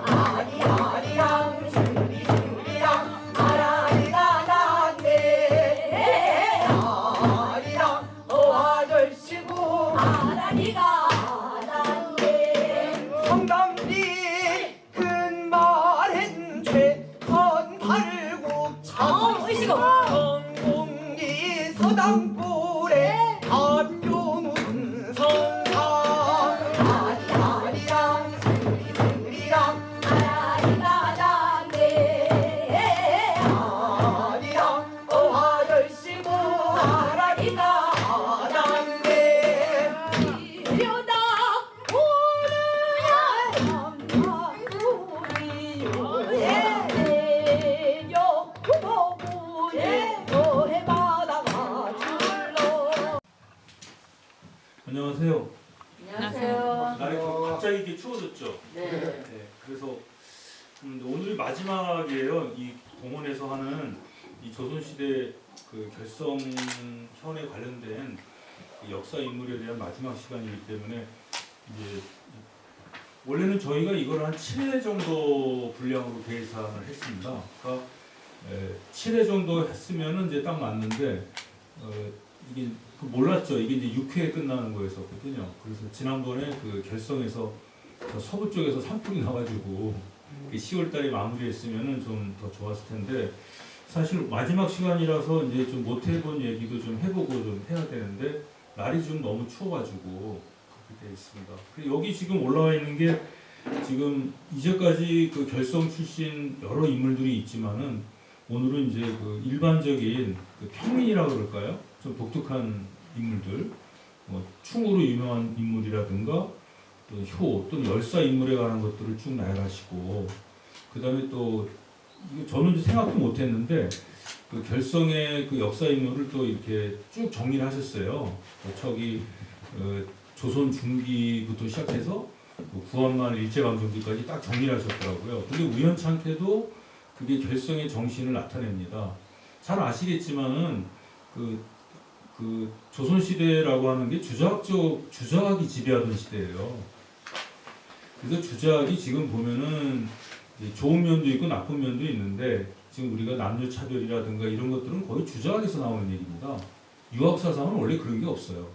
아리아리랑 수리수리랑 아라리가 났네. 아리랑 아저씨고 아라리가 났네. 성담리 근말엔 최선 팔국창 성공리 서당골에 안교문 성상 아리아리랑 수리수리랑 아라리가 났네. 아리랑 아저씨고 아라리가 났네. 이려다 안녕하세요. 안녕하세요. 날이 갑자기 이렇게 추워졌죠? 네. 그래서 오늘이 마지막이에요. 이 공원에서 하는 이 조선시대 그 결성현에 관련된 역사 인물에 대한 마지막 시간이기 때문에 이제 원래는 저희가 이걸 한 7회 정도 분량으로 계산을 했습니다. 그러니까 7회 정도 했으면은 이제 딱 맞는데 이게 몰랐죠. 이게 이제 6회에 끝나는 거였었거든요. 그래서 지난번에 그 결성에서 서부 쪽에서 산불이 나가지고 10월달에 마무리했으면은 좀 더 좋았을 텐데 사실 마지막 시간이라서 이제 좀 못 해본 얘기도 좀 해보고 좀 해야 되는데 날이 좀 너무 추워가지고 그렇게 되어 있습니다. 여기 지금 올라와 있는 게 지금 이제까지 그 결성 출신 여러 인물들이 있지만은 오늘은 이제 그 일반적인 그 평민이라 그럴까요? 좀 독특한 인물들, 뭐 충으로 유명한 인물이라든가 또 효 또는 열사 인물에 관한 것들을 쭉 나열하시고 그 다음에 또 이거 저는 생각도 못했는데 그 결성의 그 역사 인물을 또 이렇게 쭉 정리를 하셨어요. 저기 조선 중기부터 시작해서 구한말 일제강점기까지 딱 정리를 하셨더라고요. 근데 우연찮게도 그게 결성의 정신을 나타냅니다. 잘 아시겠지만은 그 조선시대라고 하는 게 주자학이 지배하던 시대예요. 그래서 주자학이 지금 보면은 좋은 면도 있고 나쁜 면도 있는데 지금 우리가 남녀 차별이라든가 이런 것들은 거의 주자학에서 나오는 얘기입니다. 유학 사상은 원래 그런 게 없어요.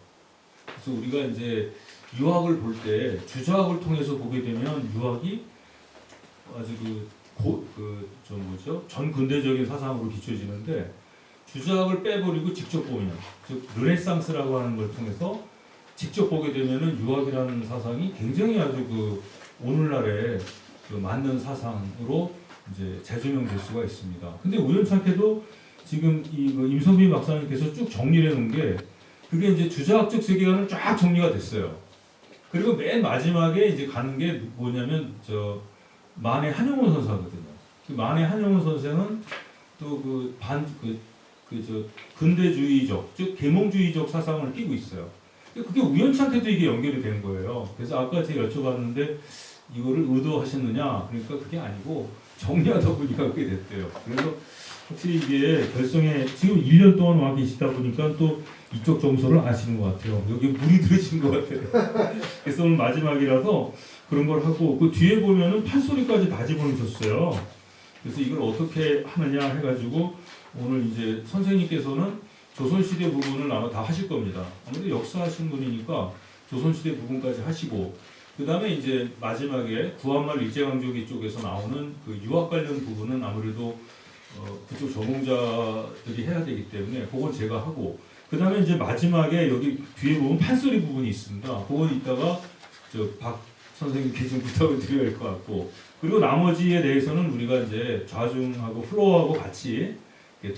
그래서 우리가 이제 유학을 볼 때 주자학을 통해서 보게 되면 유학이 아주 전 근대적인 사상으로 비춰지는데 주자학을 빼버리고 직접 보면, 즉 르네상스라고 하는 걸 통해서 직접 보게 되면은 유학이라는 사상이 굉장히 아주 오늘날에 맞는 사상으로 이제 재조명될 수가 있습니다. 근데 우연찮게도 지금 이 임선빈 박사님께서 쭉 정리해 놓은 게 그게 이제 주자학적 세계관을 쫙 정리가 됐어요. 그리고 맨 마지막에 이제 가는 게 뭐냐면 만해 한용운 선사거든요. 그 만해 한용운 선생은 또 근대주의적, 즉 계몽주의적 사상을 띠고 있어요. 그게 우연찮게도 이게 연결이 된 거예요. 그래서 아까 제가 여쭤봤는데 이거를 의도하셨느냐? 그러니까 그게 아니고 정리하다 보니까 그게 됐대요. 그래서 확실히 이게 결성에 지금 1년 동안 와 계시다 보니까 또 이쪽 정서를 아시는 것 같아요. 여기 물이 들으신 것 같아요. 그래서 오늘 마지막이라서 그런 걸 하고 그 뒤에 보면은 판소리까지 다 집어넣으셨어요. 그래서 이걸 어떻게 하느냐 해가지고 오늘 이제 선생님께서는 조선시대 부분을 아마 다 하실 겁니다. 아무래도 역사하신 분이니까 조선시대 부분까지 하시고 그 다음에 이제 마지막에 구한말 일제강점기 쪽에서 나오는 그 유학 관련 부분은 아무래도 그쪽 전공자들이 해야 되기 때문에 그건 제가 하고 그 다음에 이제 마지막에 여기 뒤에 보면 판소리 부분이 있습니다. 그건 이따가 박 선생님께 좀 부탁을 드려야 할 것 같고 그리고 나머지에 대해서는 우리가 이제 좌중하고 플로어하고 같이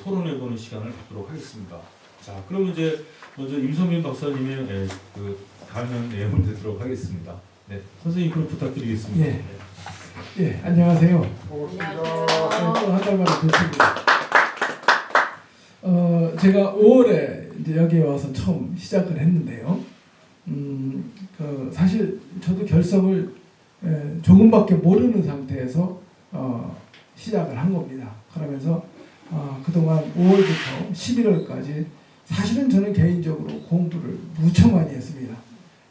토론해보는 시간을 갖도록 하겠습니다. 자, 그럼 이제 먼저 임선빈 박사님의 그 강연 내용을 듣도록 하겠습니다. 네, 선생님 그럼 부탁드리겠습니다. 네. 예, 안녕하세요. 안녕하세요. 또 한 달 만에 뵙습니다. 제가 5월에 이제 여기에 와서 처음 시작을 했는데요. 사실 저도 결성을 조금밖에 모르는 상태에서 시작을 한 겁니다. 그러면서 그동안 5월부터 11월까지 사실은 저는 개인적으로 공부를 무척 많이 했습니다.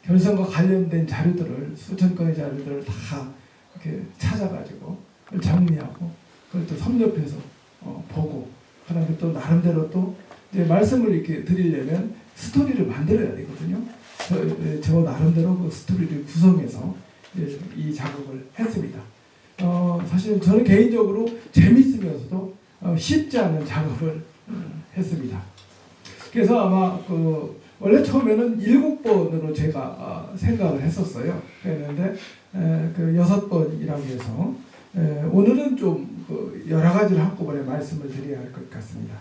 결성과 관련된 자료들을 수천 건의 자료들을 다 이렇게 찾아가지고 그걸 정리하고 그걸 또 섭렵해서 보고 그다음에 또 나름대로 또 이제 말씀을 이렇게 드리려면 스토리를 만들어야 되거든요. 저 나름대로 그 스토리를 구성해서 이 작업을 했습니다. 사실 저는 개인적으로 재밌으면서도 쉽지 않은 작업을 했습니다. 그래서 아마 원래 처음에는 7번으로 제가 생각을 했었어요. 그랬는데 그 6번이라고 해서 오늘은 좀 여러 가지를 한꺼번에 말씀을 드려야 할 것 같습니다.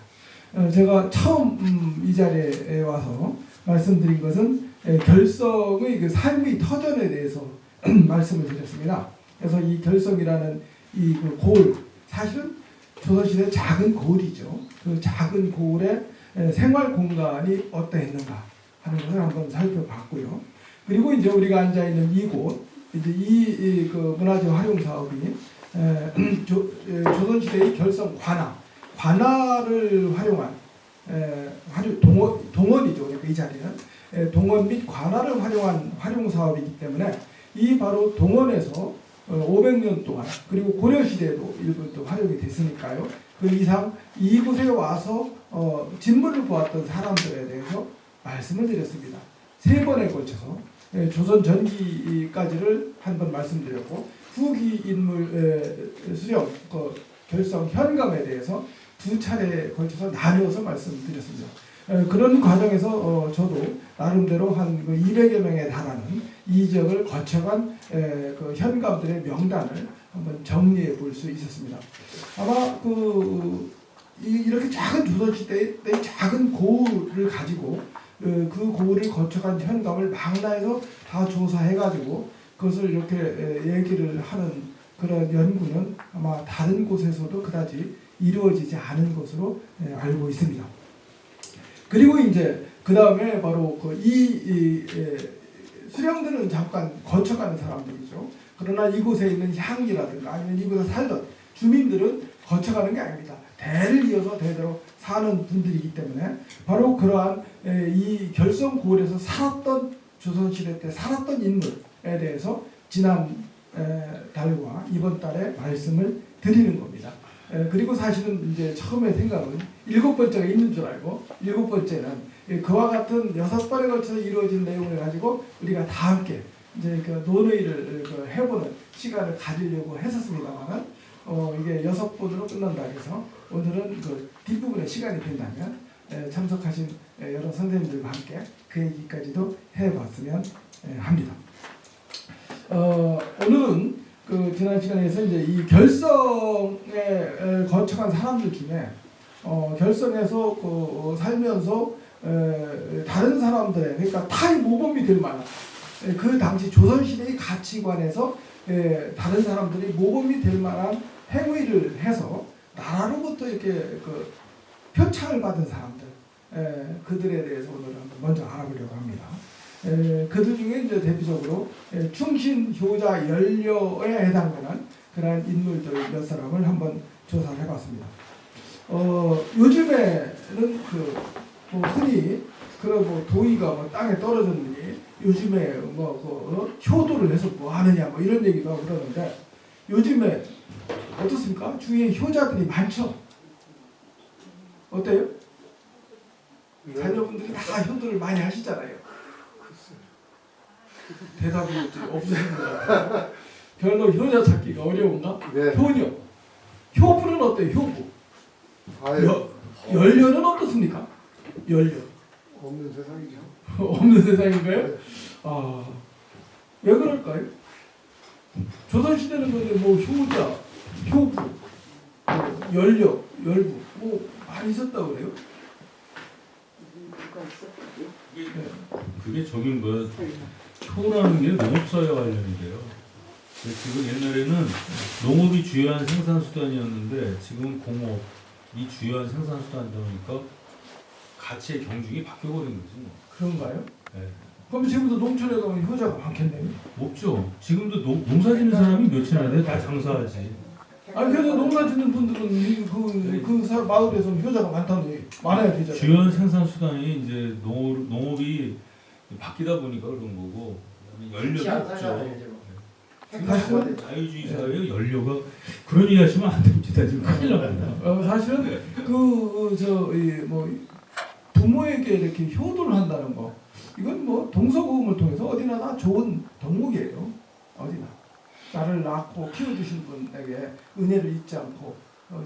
제가 처음 이 자리에 와서 말씀드린 것은 결성의 그 삶의 터전에 대해서 말씀을 드렸습니다. 그래서 이 결성이라는 이 그 고을, 사실은 조선시대 작은 고을이죠. 그 작은 고을의 생활 공간이 어떠했는가 하는 것을 한번 살펴봤고요. 그리고 이제 우리가 앉아 있는 이곳, 이제 그 문화재 활용 사업이 조선시대의 결성 관아를 활용한 동원이죠. 그러니까 이 자리는 동원 및 관아를 활용한 활용 사업이기 때문에 이 바로 동원에서 500년 동안 그리고 고려시대에도 일부 또 활용이 됐으니까요. 그 이상 이곳에 와서 진물을 보았던 사람들에 대해서 말씀을 드렸습니다. 3번에 걸쳐서 조선 전기까지를 한 번 말씀드렸고 후기 인물 수령 결성 현감에 대해서 2차례에 걸쳐서 나누어서 말씀드렸습니다. 그런 과정에서 저도 나름대로 한 200여 명에 달하는 이적을 거쳐간 그 현감들의 명단을 한번 정리해 볼 수 있었습니다. 아마 이렇게 작은 조선시대의 작은 고을을 가지고 그 고을을 거쳐간 현감을 망라해서 다 조사해가지고 그것을 이렇게 얘기를 하는 그런 연구는 아마 다른 곳에서도 그다지 이루어지지 않은 것으로 알고 있습니다. 그리고 이제 그 다음에 바로 수령들은 잠깐 거쳐가는 사람들이죠. 그러나 이곳에 있는 향기라든가 아니면 이곳에 살던 주민들은 거쳐가는 게 아닙니다. 대를 이어서 대대로 사는 분들이기 때문에 바로 그러한 이 결성고을에서 살았던 조선시대 때 살았던 인물에 대해서 지난 달과 이번 달에 말씀을 드리는 겁니다. 그리고 사실은 이제 처음에 생각은 7번째가 있는 줄 알고 7번째는 그와 같은 6번에 걸쳐서 이루어진 내용을 가지고 우리가 다 함께 이제 그 논의를 해보는 시간을 가지려고 했었습니다만 이게 6번으로 끝난다 해서 오늘은 그 뒷부분에 시간이 된다면 참석하신 여러 선생님들과 함께 그 얘기까지도 해봤으면 합니다. 오늘은 그 지난 시간에서 이제 이 결성에 거쳐간 사람들 중에 결성에서 살면서 다른 사람들의 그러니까 타의 모범이 될 만한 그 당시 조선시대의 가치관에서 다른 사람들이 모범이 될 만한 행위를 해서 나라로부터 이렇게 그 표창을 받은 사람들 그들에 대해서 오늘 먼저 알아보려고 합니다. 그들 중에 이제 대표적으로 충신, 효자, 연료에 해당되는 그러한 인물들 몇 사람을 한번 조사를 해봤습니다. 요즘에는 흔히 그런 도의가 땅에 떨어졌느니 요즘에 효도를 해서 뭐 하느냐 뭐 이런 얘기도 하고 그러는데 요즘에 어떻습니까? 주위에 효자들이 많죠? 어때요? 자녀분들이 다 효도를 많이 하시잖아요. 대답이 없으신 것 같아요. 별로 효자 찾기가 어려운가? 네. 효녀. 효부는 어때요? 효부. 연료는 어떻습니까? 연료. 없는 세상이죠. 없는 세상인가요? 네. 왜 그럴까요? 조선시대는 근데 뭐 효자, 효부, 연료, 열부 뭐 많이 있었다고 그래요? 그게 저긴 효라는 게 농업사회 관련인데요. 지금 옛날에는 농업이 주요한 생산수단이었는데 지금은 공업이 주요한 생산수단이다 보니까 가치의 경중이 바뀌어버린 거지 뭐. 그런가요? 네. 그럼 지금도 농촌에 가면 효자가 많겠네요. 없죠. 지금도 농사 짓는 사람이 몇이나 돼? 다 장사하지. 아니 그래서 농사 짓는 분들은 그 마을에서는 효자가 많다는 얘기 많아야 되잖아요. 주요한 생산수단이 이제 농업이 바뀌다 보니까 그런 거고 연료도 없죠. 사실은 자유주의 사회의 연료가 그런 얘기 하시면 안 됩니다. 지금 큰일 납니다. 사실은 뭐 부모에게 이렇게 효도를 한다는 거 이건 뭐 동서고금을 통해서 어디나 다 좋은 덕목이에요. 어디나 나를 낳고 키워주신 분에게 은혜를 잊지 않고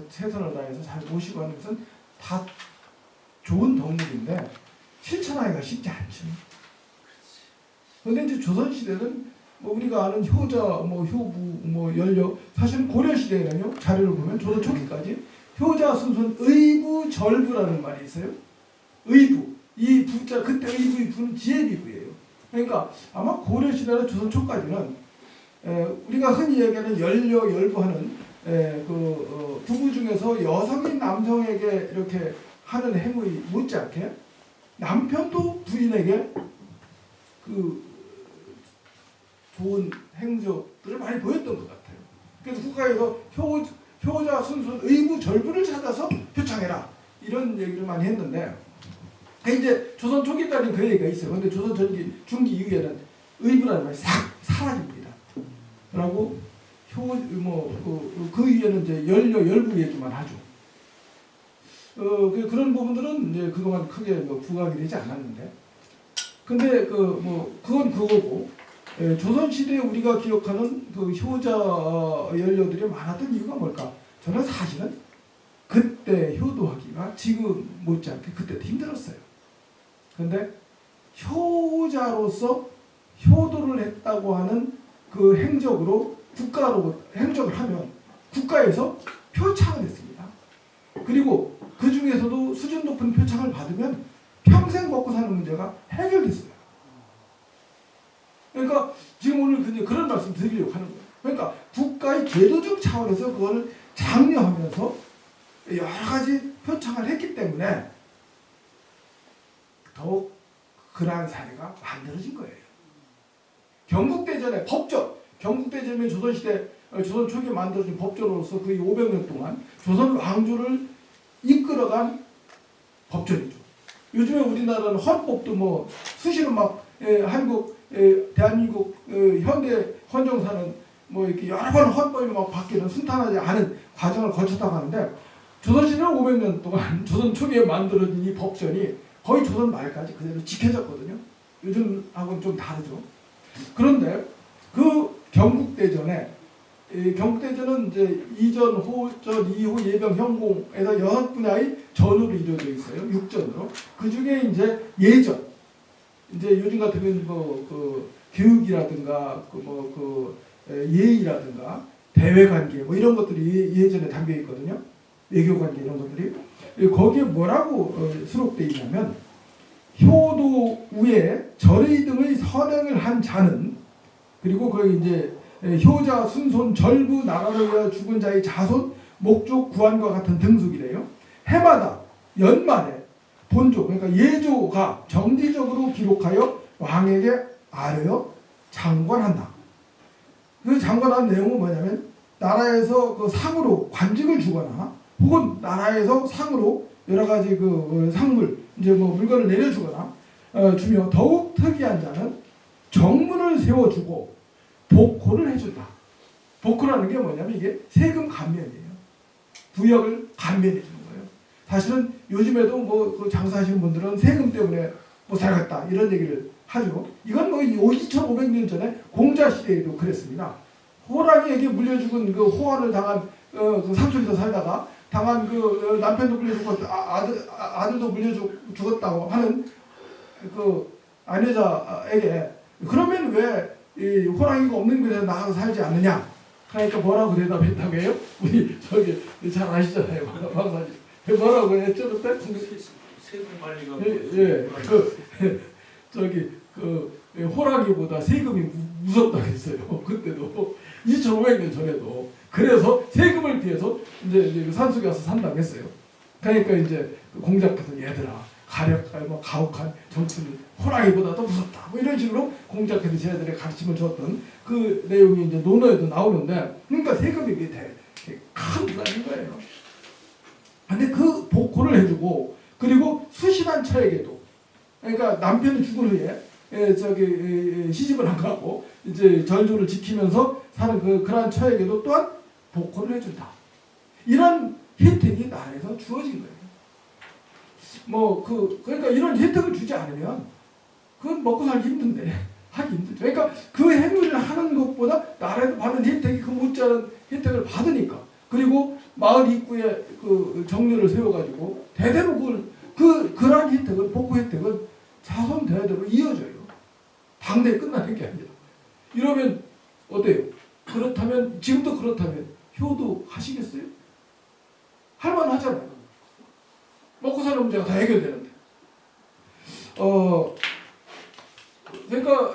최선을 다해서 잘 모시고 하는 것은 다 좋은 덕목인데 실천하기가 쉽지 않죠. 그런데 이제 조선 시대는 뭐 우리가 아는 효자, 뭐 효부, 뭐 연료 사실은 고려 시대에는요 자료를 보면 조선 초기까지 효자 순손 의부 절부라는 말이 있어요. 의부 이 부자 그때 의부의 부는 지혜비부예요. 그러니까 아마 고려 시대나 조선 초까지는 우리가 흔히 얘기하는 연료 열부하는 부부 중에서 여성이 남성에게 이렇게 하는 행위 못지않게 남편도 부인에게 그 좋은 행적들을 많이 보였던 것 같아요. 그래서 국가에서 효자 순손 의부 절부를 찾아서 표창해라 이런 얘기를 많이 했는데 이제 조선 초기까지는 그 얘기가 있어요. 그런데 조선 중기 이후에는 의부라는 말이 싹 사라집니다. 그리고 그 위에는 이제 열부 얘기만 하죠. 그런 부분들은 이제 그동안 크게 부각이 되지 않았는데, 근데 그건 그거고, 조선 시대에 우리가 기억하는 그 효자 연료들이 많았던 이유가 뭘까? 저는 사실은 그때 효도하기가 지금 못지않게 그때도 힘들었어요. 근데 효자로서 효도를 했다고 하는 그 행적으로 국가로 행적을 하면 국가에서 표창을 했습니다. 그리고 그 중에서도 수준 높은 표창을 받으면 평생 먹고 사는 문제가 해결됐어요. 그러니까 지금 오늘 그런 말씀 드리려고 하는 거예요. 그러니까 국가의 제도적 차원에서 그거를 장려하면서 여러 가지 표창을 했기 때문에 더욱 그러한 사회가 만들어진 거예요. 경국대전의 법전, 경국대전은 조선시대, 조선 초기에 만들어진 법전으로서 거의 500년 동안 조선 왕조를 이끌어간 법전이죠. 요즘에 우리나라는 헌법도 뭐 수시로 막 한국, 대한민국 현대 헌정사는 뭐 이렇게 여러 번 헌법이 막 바뀌는 순탄하지 않은 과정을 거쳤다고 하는데 조선시대는 500년 동안 조선 초기에 만들어진 이 법전이 거의 조선 말까지 그대로 지켜졌거든요. 요즘하고는 좀 다르죠. 그런데 그 경국대전에 경국대전은 이제 이전, 호전, 이호, 예병, 형공에서 6분야의 전으로 이루어져 있어요. 6전으로. 그 중에 이제 예전, 이제 요즘 같으면 그 교육이라든가 예의라든가 대외관계 뭐 이런 것들이 예전에 담겨 있거든요. 외교관계 이런 것들이. 거기에 뭐라고 수록되어 있냐면 효도 우에 절의 등의 선행을 한 자는 그리고 거기 이제 효자, 순손, 절부, 나라를 위하여 죽은 자의 자손, 목족, 구한과 같은 등속이래요. 해마다 연말에 본조, 그러니까 예조가 정기적으로 기록하여 왕에게 아뢰어 장관한다. 그 장관한 내용은 뭐냐면 나라에서 그 상으로 관직을 주거나 혹은 나라에서 상으로 여러 가지 그 상물, 이제 뭐 물건을 내려주거나 주며 더욱 특이한 자는 정문을 세워주고 복호를 해준다. 복호라는 게 뭐냐면 이게 세금 감면이에요. 부역을 감면해 주는 거예요. 사실은 요즘에도 뭐 그 장사하시는 분들은 세금 때문에 못 살겠다 이런 얘기를 하죠. 이건 뭐 2500년 전에 공자 시대에도 그랬습니다. 호랑이에게 물려죽은 그 호환을 당한 그 삼촌에서 살다가 당한 그 남편도 물려주고 아들도 물려죽었다고 하는 그 아내자에게 그러면 왜 이 호랑이가 없는 곳에서 나가서 살지 않느냐? 그러니까 뭐라고 대답했다고 해요? 우리 저기 잘 아시잖아요, 박사님. 뭐라고 했죠 그때? 세금 관리가 호랑이보다 세금이 무섭다고 했어요. 그때도 2,500년 전에도. 그래서 세금을 피해서 이제 산속에 와서 산다고 했어요. 그러니까 이제 공작께서 얘들아 가혹한 정치는 호랑이보다 더 무섭다. 뭐 이런 식으로 공작께서 쟤들에게 가르침을 줬던 그 내용이 이제 논어에도 나오는데, 그러니까 세금이 되게 큰 부담인 거예요. 근데 그 복호를 해주고, 그리고 수신한 처에게도, 그러니까 남편이 죽은 후에 시집을 안 가고 이제 절조를 지키면서 사는 그러한 처에게도 또한 복권을 해준다. 이런 혜택이 나라에서 주어진 거예요. 그러니까 이런 혜택을 주지 않으면 그건 먹고 살기 힘든데 하기 힘들죠. 그러니까 그 행위를 하는 것보다 나라에서 받는 혜택이 그 못지않은 혜택을 받으니까. 그리고 마을 입구에 그 정렬을 세워가지고 대대로 그러한 혜택은 복구 혜택은 자손 대대로 이어져요. 당대에 끝나는 게 아니라. 이러면 어때요? 그렇다면 지금도 그렇다면 효도 하시겠어요? 할만하잖아요. 먹고 사는 문제가 다 해결되는데. 그러니까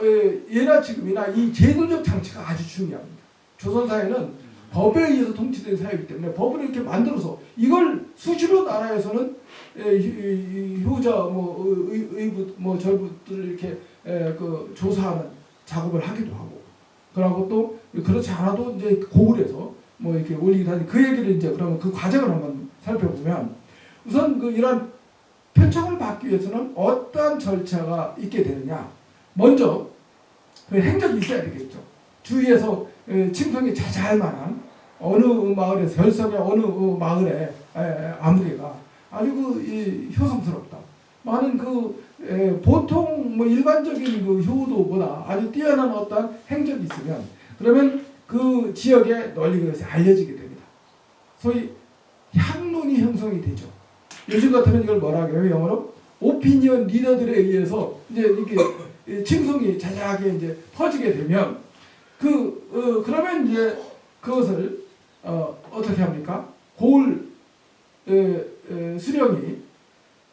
예나 지금이나 이 제도적 장치가 아주 중요합니다. 조선사회는 법에 의해서 통치된 사회이기 때문에 법을 이렇게 만들어서 이걸 수시로 나라에서는 효자 의붓 절붓들을 이렇게 그 조사하는 작업을 하기도 하고, 그러고 또 그렇지 않아도 이제 고을에서 뭐 이렇게 올리기도 하는 그 얘기를 이제 그러면 그 과정을 한번 살펴보면, 우선 이런 표창을 받기 위해서는 어떠한 절차가 있게 되느냐. 먼저 행적이 있어야 되겠죠. 주위에서 칭송이 자자할 만한 어느 마을에 결성의 어느 마을에 아무개가 아주 효성스럽다. 많은 보통 일반적인 효도보다 아주 뛰어난 어떤 행적이 있으면 그러면 그 지역에 널리 그것이 알려지게 됩니다. 소위 향론이 형성이 되죠. 요즘 같으면 이걸 뭐라고 해요? 영어로 오피니언 리더들에 의해서 이제 이렇게 칭송이 자자하게 이제 퍼지게 되면 그러면 이제 그것을 어떻게 합니까? 고을 수령이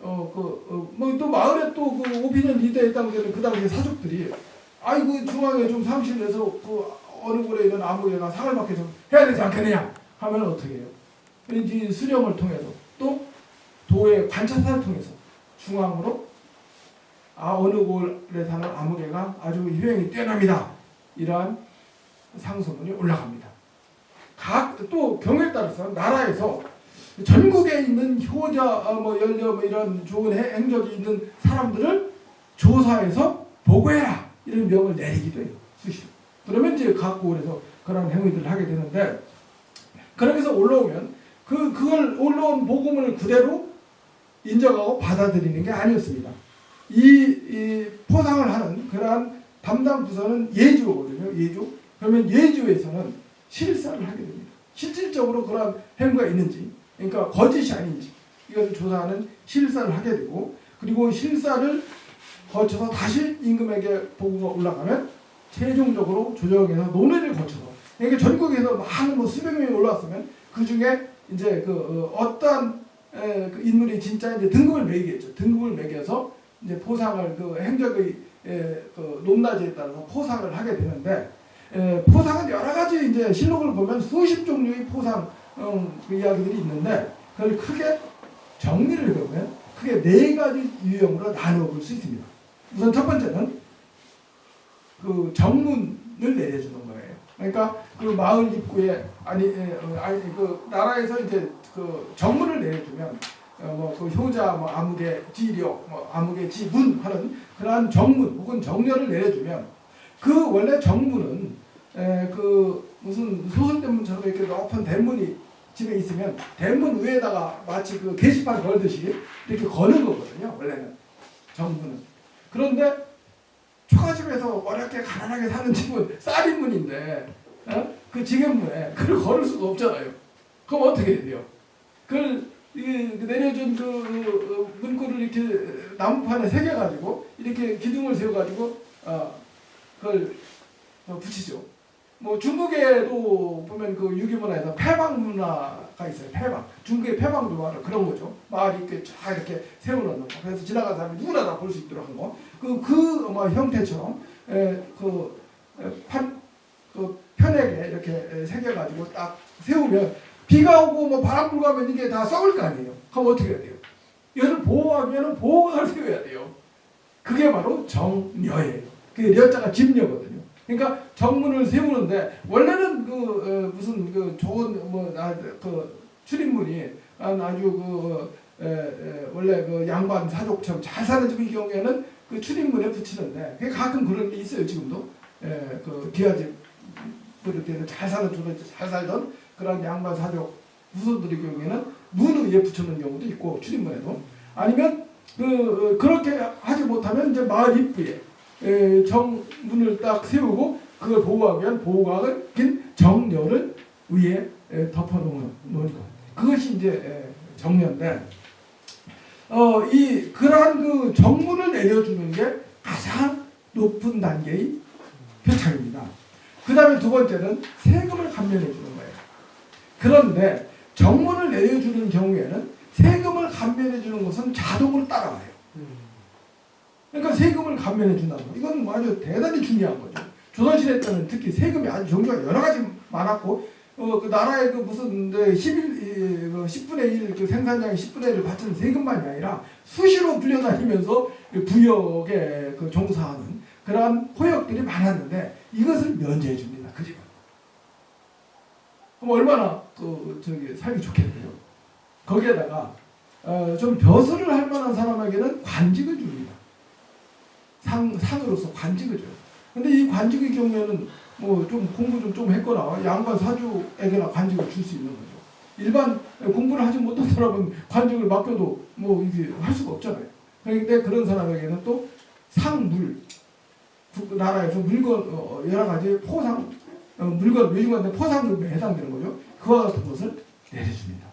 또 마을에 또 오피니언 리더에 해당되는 그 당시 사족들이 아이고 중앙에 좀 상실을 해서 어느 곳에 있는 아무개가 상을 받게 좀 해야 되지 않겠느냐 하면 어떻게 해요? 이 수령을 통해서 또 도의 관찰사를 통해서 중앙으로 어느 곳에 사는 아무개가 아주 효행이 뛰어납니다. 이러한 상소문이 올라갑니다. 또 경우에 따라서 나라에서 전국에 있는 효자 연려 이런 좋은 행적이 있는 사람들을 조사해서 보고해라 이런 명을 내리기도 해요. 수시로. 그러면 이제 각 고을에서 그런 행위들을 하게 되는데, 그렇게 해서 올라오면 그걸 올라온 복음을 그대로 인정하고 받아들이는 게 아니었습니다. 이 포상을 하는 그러한 담당 부서는 예주거든요. 예주. 그러면 예주에서는 실사를 하게 됩니다. 실질적으로 그러한 행위가 있는지, 그러니까 거짓이 아닌지 이것을 조사하는 실사를 하게 되고, 그리고 실사를 거쳐서 다시 임금에게 보고가 올라가면 최종적으로 조정에서 논의를 거쳐서, 그러니까 전국에서 많은 수백 명이 올라왔으면 그 중에 이제 어떠한 그 인물이 진짜 이제 등급을 매기겠죠. 등급을 매겨서 이제 포상을 행적의 높낮이에 따라서 포상을 하게 되는데, 포상은 여러 가지 이제 실록을 보면 수십 종류의 포상 이야기들이 있는데, 그걸 크게 정리를 해보면 크게 4가지 유형으로 나누어 볼 수 있습니다. 우선 첫 번째는 정문을 내려주는 거예요. 그러니까 마을 입구에 그 나라에서 이제 정문을 내려주면 효자 아무개 지력 아무개 지문 하는 그러한 정문 혹은 정렬을 내려주면, 그 원래 정문은 무슨 소설대문처럼 이렇게 높은 대문이 집에 있으면 대문 위에다가 마치 게시판 걸듯이 이렇게 거는 거거든요. 원래는 정문은. 그런데 초가집에서 어렵게 가난하게 사는 집은 쌀인문인데 그 지게문에 그걸 걸을 수가 없잖아요. 그럼 어떻게 해야 돼요? 그걸 내려준 문구를 이렇게 나무판에 새겨가지고 이렇게 기둥을 세워가지고 그걸 붙이죠. 중국에도 보면 유기문화에서 폐방문화가 있어요. 폐방. 중국의 폐방도 바로 그런 거죠. 마을이 이렇게 쫙 이렇게 세워놓는 거. 그래서 지나가는 사람이 누구나 다 볼 수 있도록 한 거. 형태처럼 편하게 이렇게 새겨가지고 딱 세우면 비가 오고 바람 불고 하면 이게 다 썩을 거 아니에요. 그럼 어떻게 해야 돼요? 이것을 보호하기 위해서는 보호각을 세워야 돼요. 그게 바로 정려예요. 그게 려자가 집려거든요. 그러니까 정문을 세우는데 원래는 무슨 좋은 출입문이 아주 원래 양반 사족처럼 잘 사는 집의 경우에는 출입문에 붙이는데 가끔 그런 게 있어요. 지금도 기와집 때는 잘 살던 그런 양반 사족 후손들의 경우에는 문 위에 붙여놓은 경우도 있고 출입문에도 아니면 그렇게 하지 못하면 이제 마을 입구에 정문을 딱 세우고 그걸 보호하기 위한 보호각을 낀 정렬을 위에 덮어놓은 것 그것이 이제 정렬인데 그러한 그 정문을 내려주는 게 가장 높은 단계의 표창입니다. 그 다음에 두 번째는 세금을 감면해 주는 거예요. 그런데 정문을 내려주는 경우에는 세금을 감면해 주는 것은 자동으로 따라와요. 그러니까 세금을 감면해 준다는 거. 이건 아주 대단히 중요한 거죠. 조선시대 때는 특히 세금이 아주 종류가 여러 가지 많았고 그 나라의 그 무슨 10분의 1 그 생산량의 10분의 1을 바치는 세금만이 아니라 수시로 불려다니면서 부역에 그 종사하는 그러한 호역들이 많았는데 이것을 면제해 줍니다. 그 집은. 그럼 얼마나 살기 좋겠네요. 거기에다가 좀 벼슬을 할 만한 사람에게는 관직을 줍니다. 상으로서 관직을 줘요. 근데 이 관직의 경우에는 뭐 좀 공부 좀 했거나 양반 사주에게나 관직을 줄 수 있는 거죠. 일반 공부를 하지 못한 사람은 관직을 맡겨도 뭐 이게 할 수가 없잖아요. 그런데 그런 사람에게는 또 상물, 나라에서 물건 여러 가지 포상 물건 외주관대 포상금에 해당되는 거죠. 그와 같은 것을 내려줍니다.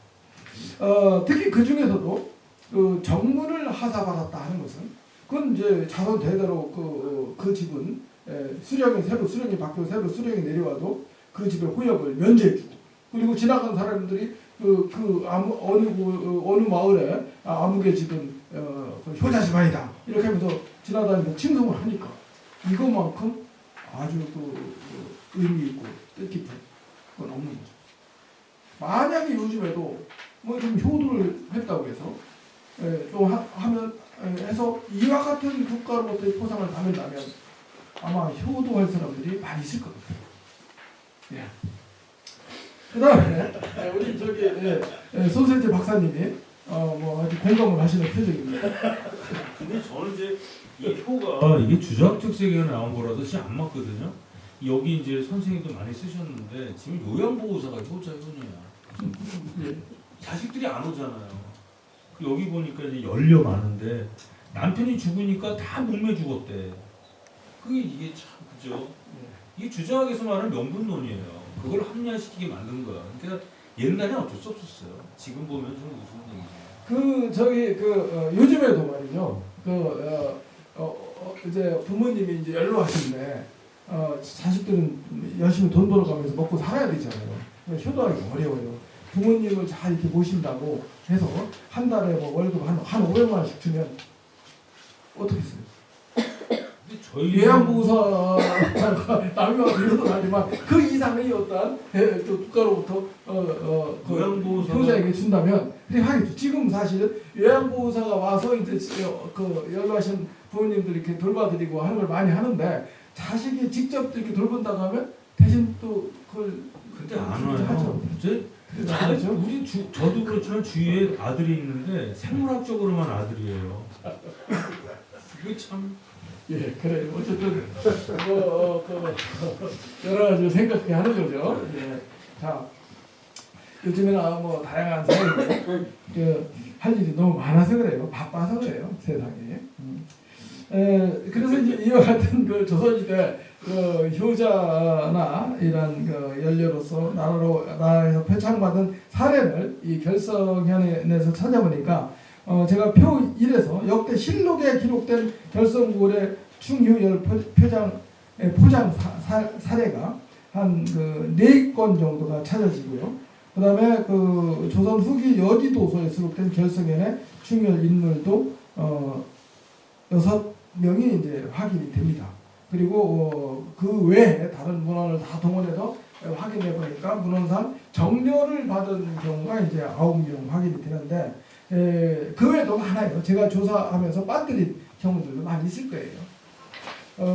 특히 그 중에서도 그 정문을 하사받았다 하는 것은 그건 이제 자손 대대로 그 집은 새로 수령이 바뀌고 새로 수령이 내려와도 그 집의 호역을 면제해주고 그리고 지나간 사람들이 어느 마을에 아무개 집은 효자 집안이다 이렇게 하면서 지나다니면서 칭송을 하니까 이것만큼 아주 의미 있고 뜻깊은 건 없는 거죠. 만약에 요즘에도 뭐 좀 효도를 했다고 해서 좀 하면 해서 이와 같은 국가로부터의 포상을 받는다면 아마 효도할 사람들이 많이 있을 것 같아요. 예. 그 다음에 우리 손세재 박사님이 뭐 아주 공감을 하시는 표정입니다. 근데 저는 이제 이 효가 이게 주자학적 세계가 나온 거라서 진짜 안 맞거든요. 여기 이제 선생님도 많이 쓰셨는데 지금 요양보호사가 효자효녀야. 예. 자식들이 안 오잖아요. 여기 보니까 이제 연려 많은데 남편이 죽으니까 다 목매 죽었대. 이게 참 그죠? 이게 주자학에서 말하는 명분론이에요. 그걸 합리화시키게 만든 거야. 그러니까 옛날에 어쩔 수 없었어요. 지금 보면 좀 무서운 얘기죠. 요즘에도 말이죠. 이제 부모님이 이제 연로하신데 자식들은 열심히 돈 벌어가면서 먹고 살아야 되잖아요. 효도하기 어려워요. 부모님을 잘 이렇게 모신다고 해서 한 달에 뭐 월급 한 500만 원씩 주면 어떻게 써요? 요양보호사가 남이 와서 이러도 하지만 그 이상의 어떤 국가로부터 효자에게 준다면 그래 하겠죠. 지금 사실 요양보호사가 와서 이제 연로하신 부모님들 이렇게 돌봐드리고 하는 걸 많이 하는데 자식이 직접 이렇게 돌본다고 하면 대신 또 그걸 근데 안 와요. 우리 저도 그렇지만 주위에 아들이 있는데 생물학적으로만 아들이에요. 이게 참. 예, 그래. 어쨌든 여러 가지 생각해 하는 거죠. 예. 자, 요즘에는 뭐 다양한 사회에 할 일이 너무 많아서 그래요. 바빠서 그래요. 세상에. 그래서 이제 이와 같은 조선시대 효자나 이런 연료로서 나라에서 표창받은 사례를 이 결성현에서 찾아보니까 제가 표 1에서 역대 실록에 기록된 결성구월의 충효열 포장 사례가 한 4건 정도가 찾아지고요. 그 다음에 조선 후기 여지도서에 수록된 결성현의 충효열 인물도 6명이 이제 확인이 됩니다. 그리고 그 외에 다른 문헌을 다 동원해서 확인해 보니까 문헌상 정렬을 받은 경우가 이제 9명 확인이 되는데 그 외에도 많아요. 제가 조사하면서 빠뜨린 경우들도 많이 있을 거예요.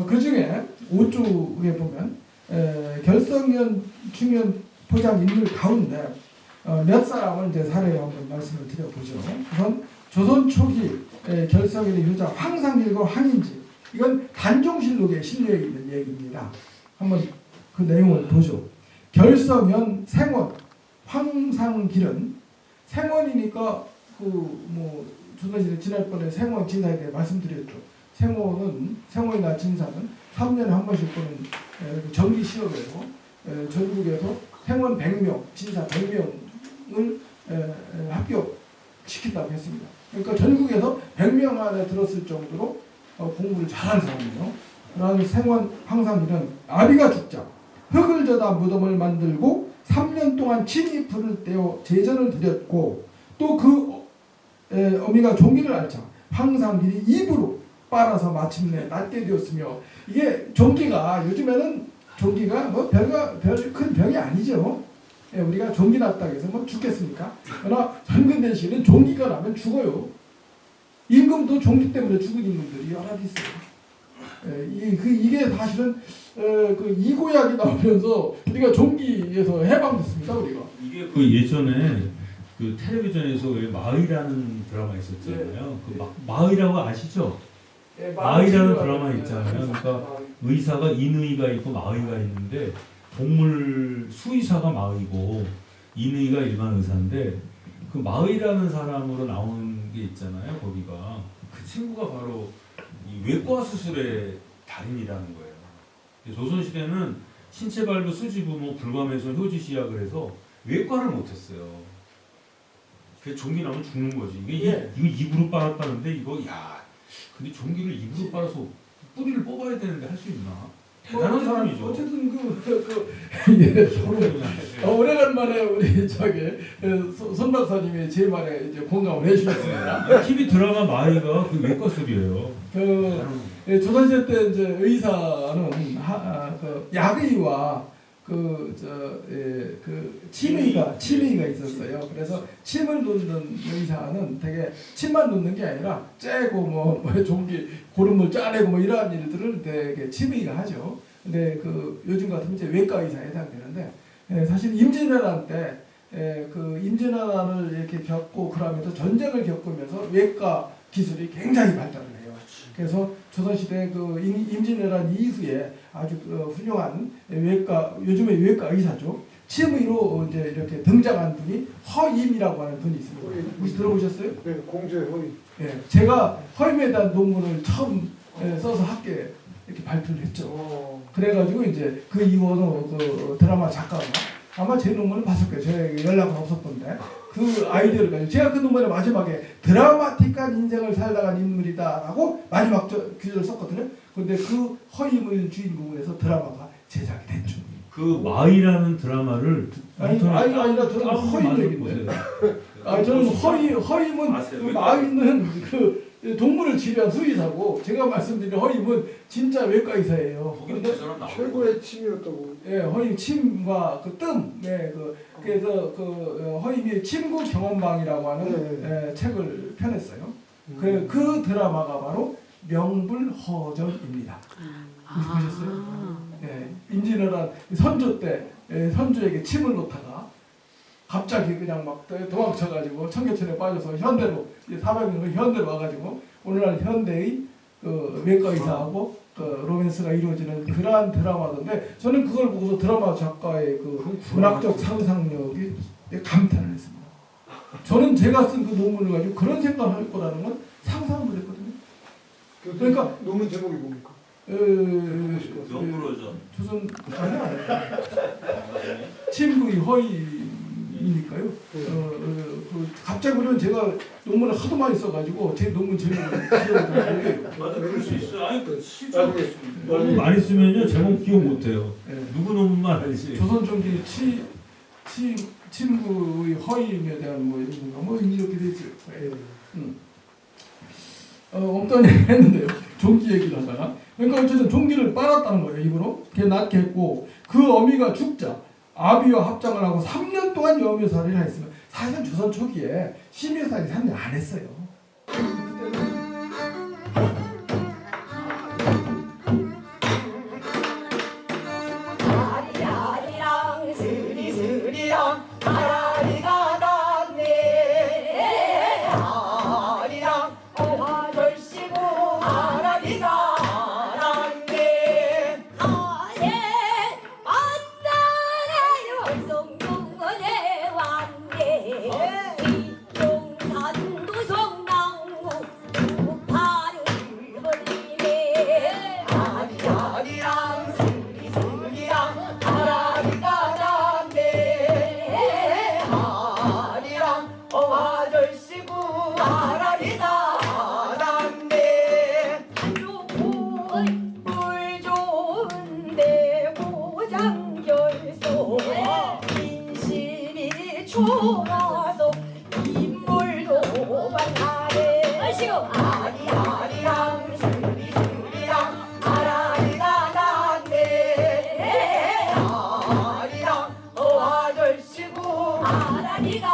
그 중에 5쪽에 보면 결성현 충현 포장 인물 가운데 몇 사람을 이제 사례로 한번 말씀을 드려보죠. 우선 조선 초기 결성현의 효자 황상길과 황인지 이건 단종실록에 실려 있는 얘기입니다. 한번 그 내용을 보죠. 결성현 생원 황상길은 생원이니까 그 뭐 조선시대 지난번에 생원 진사에 대해 말씀드렸죠. 생원이나 진사는 3년에 한 번씩 보는 정기 시험에서 전국에서 생원 100명, 진사 100명을 합격시킨다고 했습니다. 그러니까 전국에서 100명 안에 들었을 정도로 공부를 잘하는 사람이에요. 그러한 생원 황상길은 아비가 죽자 흙을 져다 무덤을 만들고 3년 동안 침이 불을 떼어 제전을 드렸고 또 그 어미가 종기를 앓자 황상길이 입으로 빨아서 마침내 낫게 되었으며 이게 종기가 요즘에는 종기가 뭐 별 큰 병이 아니죠. 우리가 종기 났다 해서 뭐 죽겠습니까? 그러나 현근대 시는 종기가 나면 죽어요. 임금도 종기 때문에 죽은 임금들이 여러 있어요. 이게 사실은 그 이고약이 나오면서 우리가 종기에서 해방됐습니다. 우리가 이게 그 예전에 그 텔레비전에서 왜 마의라는 드라마 있었잖아요. 그 마의라고 아시죠? 마의라는 드라마 있잖아요. 그러니까 의사가 인의가 있고 마의가 있는데 동물 수의사가 마의고 인의가 일반 의사인데 그 마의라는 사람으로 나오는 게 있잖아요. 거기가 그 친구가 바로 이 외과 수술의 달인이라는 거예요. 조선시대는 신체 발부 수지부 뭐 불감에서 효지 시약을 해서 외과를 못했어요. 그래서 종기 나면 죽는 거지. 이거 입으로 빨았다는데 이거 근데 종기를 입으로 빨아서 뿌리를 뽑아야 되는데 할 수 있나? 대단한 사람이죠. 어쨌든 서로 그냥 오래간만에 우리 손 박사님이 제 말에 이제 공감을 해주셨습니다. TV 드라마 마이가 그 외과 술이에요. 조선시대 때 이제 의사는 그 약의와 침의가 있었어요. 그래서 침을 놓는 의사는 되게 침만 놓는 게 아니라 째고 뭐 종기 고름을 짜내고 뭐 이러한 일들을 되게 침의가 하죠. 근데 그 요즘 같으면 이제 외과 의사에 해당되는데 사실 임진왜란 때 그 임진왜란을 이렇게 겪고 그러면서 전쟁을 겪으면서 외과 기술이 굉장히 발달을 해요. 그래서 조선시대 그 임진왜란 이후에 아주 훌륭한 요즘의 외과 의사죠. 침의로 이제 이렇게 등장한 분이 허임이라고 하는 분이 있습니다. 혹시 들어보셨어요? 네, 공주의 허임. 예, 제가 허임에 대한 논문을 처음 써서 학교에 이렇게 발표를 했죠. 그래가지고 이제 그 이후로 그 드라마 작가가 아마 제 논문을 봤을 거예요. 제가 연락은 없었던데 그 아이디어를 가지고 제가 그 논문의 마지막에 드라마틱한 인생을 살다간 인물이다라고 마지막 규절을 썼거든요. 그런데 그 허임을 주인공으로 해서 드라마가 제작이 됐죠. 그 마이라는 드라마를 아니라 저는 허임 얘기인데. 저는 허임은 그 마이는 그 동물을 치료한 수의사고 제가 말씀드린 허임은 진짜 외과 의사예요. 그런데 최고의 침이었다고. 예, 허임 침과 그 뜸, 그래서 그 허임이 침구 경험방이라고 하는 책을 펴냈어요. 그 드라마가 바로 명불허전입니다. 혹시 보셨어요? 임진왜란 선조 때 선조에게 침을 놓다가 갑자기 그냥 막 도망쳐가지고 청계천에 빠져서 현대로 400년 현대로 와가지고 오늘날 현대의 그 외과 의사하고 그 로맨스가 이루어지는 그러한 드라마던데 저는 그걸 보고서 드라마 작가의 그 문학적 상상력이 감탄을 했습니다. 저는 제가 쓴 그 논문을 가지고 그런 생각을 할 거라는 건 상상을 못했거든요. 그러니까 논문 제목이 뭡니까? 명불허전. 조선 아니야. 침구의 허위이니까요. 갑자기 그러면 제가 논문을 하도 많이 써가지고 제 논문 제목을 기억을 맞아, 그럴 수 있어요. 아니, 실제로 너무 많이 쓰면요 제목 기억 못해요. 누구 논문만 알지. 조선종기 침구의 허임에 대한 뭐 이렇게 돼 있어요. 없던 얘기 했는데요. 종기 얘기를 하다가 그러니까 어쨌든 종기를 빨았다는 거예요. 입으로 걔 낳게 했고 그 어미가 죽자 아비와 합장을 하고 3년 동안 여묘살이를 했으면 사실은 조선 초기에 심의살이 3년 안 했어요. 아리아리랑 스리스리랑 아라리가 났네. 아리랑 오하 절시고 아라리가 났네. 아예 초라서 인물도 만나네 아이고. 아리아리랑 스리스리랑 아라리가 났네 아리랑 아저씨고 아라리가